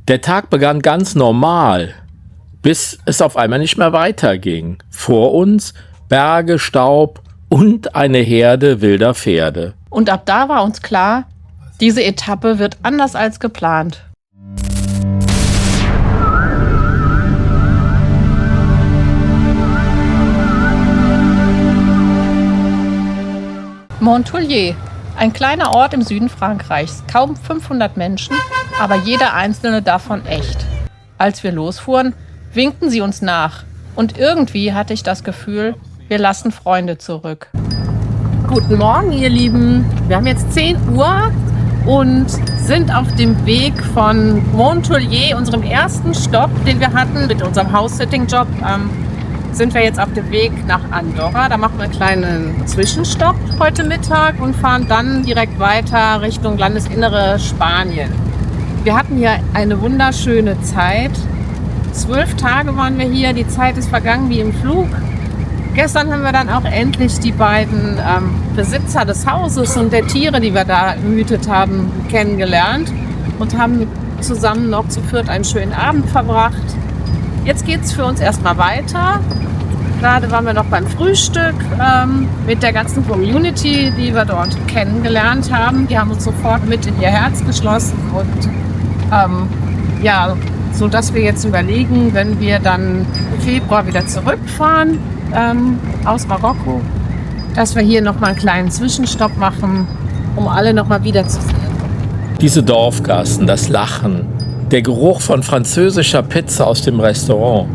Der Tag begann ganz normal, bis es auf einmal nicht mehr weiterging. Vor uns Berge, Staub und eine Herde wilder Pferde. Und ab da war uns klar, diese Etappe wird anders als geplant. Montpellier, ein kleiner Ort im Süden Frankreichs, kaum 500 Menschen, aber jeder einzelne davon echt. Als wir losfuhren, winkten sie uns nach und irgendwie hatte ich das Gefühl, wir lassen Freunde zurück. Guten Morgen, ihr Lieben. Wir haben jetzt 10 Uhr und sind auf dem Weg von Montpellier, unserem ersten Stopp, den wir hatten mit unserem House-Sitting-Job. Sind wir jetzt auf dem Weg nach Andorra. Da machen wir einen kleinen Zwischenstopp heute Mittag und fahren dann direkt weiter Richtung Landesinnere Spanien. Wir hatten hier eine wunderschöne Zeit. 12 Tage waren wir hier, die Zeit ist vergangen wie im Flug. Gestern haben wir dann auch endlich die beiden Besitzer des Hauses und der Tiere, die wir da gehütet haben, kennengelernt und haben zusammen noch zu viert einen schönen Abend verbracht. Jetzt geht es für uns erstmal weiter. Gerade waren wir noch beim Frühstück mit der ganzen Community, die wir dort kennengelernt haben. Die haben uns sofort mit in ihr Herz geschlossen und so dass wir jetzt überlegen, wenn wir dann im Februar wieder zurückfahren aus Marokko, dass wir hier nochmal einen kleinen Zwischenstopp machen, um alle nochmal wiederzusehen. Diese Dorfgassen, das Lachen, der Geruch von französischer Pizza aus dem Restaurant.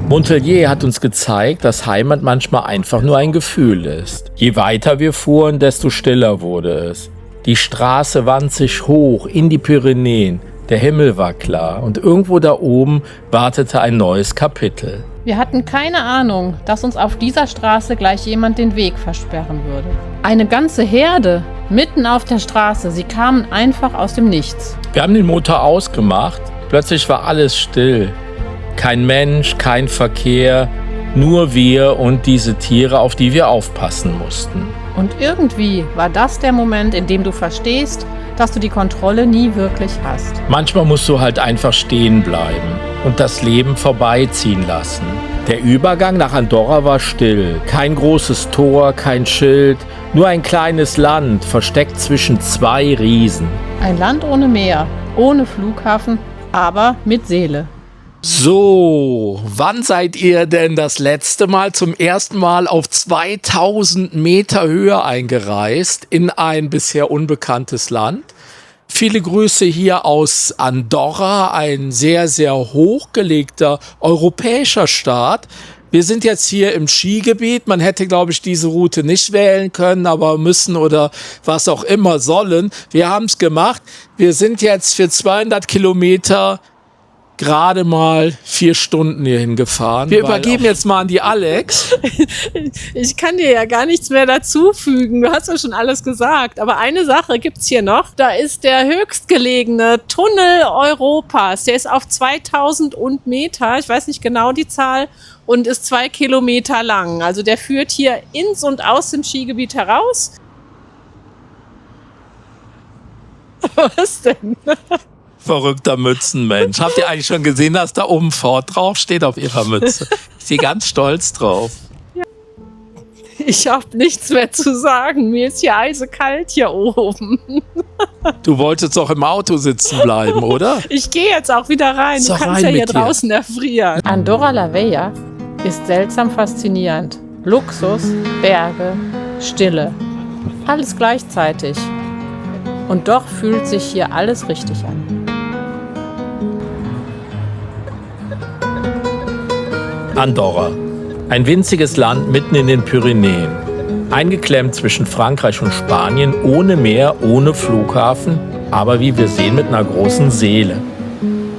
Montpellier hat uns gezeigt, dass Heimat manchmal einfach nur ein Gefühl ist. Je weiter wir fuhren, desto stiller wurde es. Die Straße wand sich hoch in die Pyrenäen. Der Himmel war klar und irgendwo da oben wartete ein neues Kapitel. Wir hatten keine Ahnung, dass uns auf dieser Straße gleich jemand den Weg versperren würde. Eine ganze Herde mitten auf der Straße, sie kamen einfach aus dem Nichts. Wir haben den Motor ausgemacht, plötzlich war alles still. Kein Mensch, kein Verkehr, nur wir und diese Tiere, auf die wir aufpassen mussten. Und irgendwie war das der Moment, in dem du verstehst, dass du die Kontrolle nie wirklich hast. Manchmal musst du halt einfach stehen bleiben und das Leben vorbeiziehen lassen. Der Übergang nach Andorra war still. Kein großes Tor, kein Schild, nur ein kleines Land, versteckt zwischen 2 Riesen. Ein Land ohne Meer, ohne Flughafen, aber mit Seele. So, wann seid ihr denn das letzte Mal zum ersten Mal auf 2000 Meter Höhe eingereist in ein bisher unbekanntes Land? Viele Grüße hier aus Andorra, ein sehr, sehr hochgelegter europäischer Staat. Wir sind jetzt hier im Skigebiet. Man hätte, glaube ich, diese Route nicht wählen können, aber müssen oder was auch immer sollen. Wir haben es gemacht. Wir sind jetzt für 200 Kilometer gerade mal 4 Stunden hierhin gefahren. Wir übergeben jetzt mal an die Alex. Ich kann dir ja gar nichts mehr dazufügen. Du hast ja schon alles gesagt. Aber eine Sache gibt's hier noch. Da ist der höchstgelegene Tunnel Europas. Der ist auf 2000 Meter. Ich weiß nicht genau die Zahl. Und ist 2 Kilometer lang. Also der führt hier ins und aus dem Skigebiet heraus. Was denn? Verrückter Mützenmensch. Habt ihr eigentlich schon gesehen, dass da oben Ford draufsteht auf ihrer Mütze? Ich bin ganz stolz drauf. Ja. Ich habe nichts mehr zu sagen. Mir ist hier eisekalt hier oben. Du wolltest doch im Auto sitzen bleiben, oder? Ich gehe jetzt auch wieder rein. Du kannst ja hier draußen erfrieren. Andorra la Vella ist seltsam faszinierend. Luxus, Berge, Stille. Alles gleichzeitig. Und doch fühlt sich hier alles richtig an. Andorra. Ein winziges Land mitten in den Pyrenäen. Eingeklemmt zwischen Frankreich und Spanien, ohne Meer, ohne Flughafen, aber wie wir sehen, mit einer großen Seele.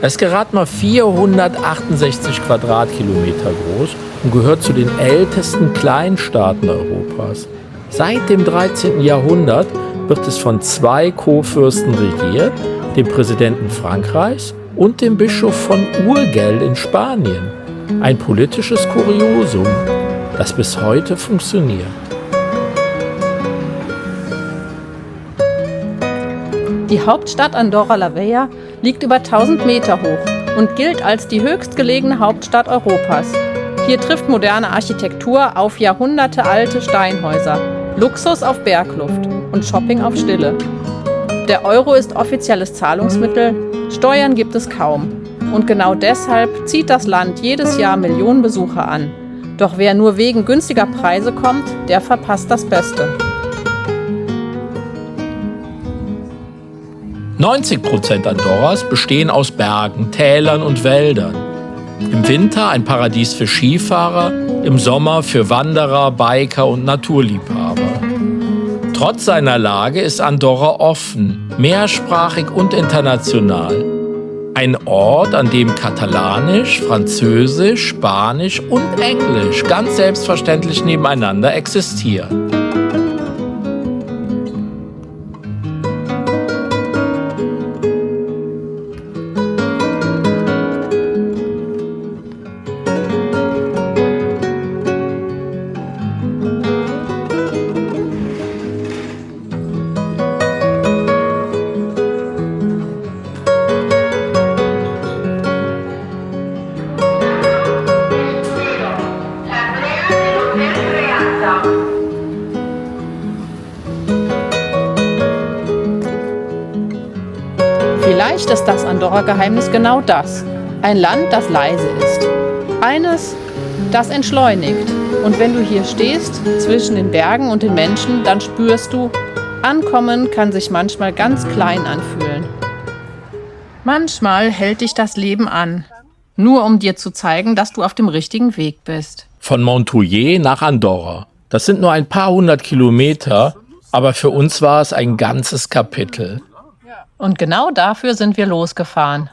Es ist gerade mal 468 Quadratkilometer groß und gehört zu den ältesten Kleinstaaten Europas. Seit dem 13. Jahrhundert wird es von 2 Kurfürsten regiert, dem Präsidenten Frankreichs und dem Bischof von Urgell in Spanien. Ein politisches Kuriosum, das bis heute funktioniert. Die Hauptstadt Andorra la Vella liegt über 1000 Meter hoch und gilt als die höchstgelegene Hauptstadt Europas. Hier trifft moderne Architektur auf jahrhundertealte Steinhäuser, Luxus auf Bergluft und Shopping auf Stille. Der Euro ist offizielles Zahlungsmittel, Steuern gibt es kaum. Und genau deshalb zieht das Land jedes Jahr Millionen Besucher an. Doch wer nur wegen günstiger Preise kommt, der verpasst das Beste. 90% Andorras bestehen aus Bergen, Tälern und Wäldern. Im Winter ein Paradies für Skifahrer, im Sommer für Wanderer, Biker und Naturliebhaber. Trotz seiner Lage ist Andorra offen, mehrsprachig und international. Ein Ort, an dem Katalanisch, Französisch, Spanisch und Englisch ganz selbstverständlich nebeneinander existieren. Vielleicht ist das Andorra-Geheimnis genau das. Ein Land, das leise ist. Eines, das entschleunigt. Und wenn du hier stehst, zwischen den Bergen und den Menschen, dann spürst du, Ankommen kann sich manchmal ganz klein anfühlen. Manchmal hält dich das Leben an, nur um dir zu zeigen, dass du auf dem richtigen Weg bist. Von Montouillet nach Andorra. Das sind nur ein paar 100 Kilometer, aber für uns war es ein ganzes Kapitel. Und genau dafür sind wir losgefahren.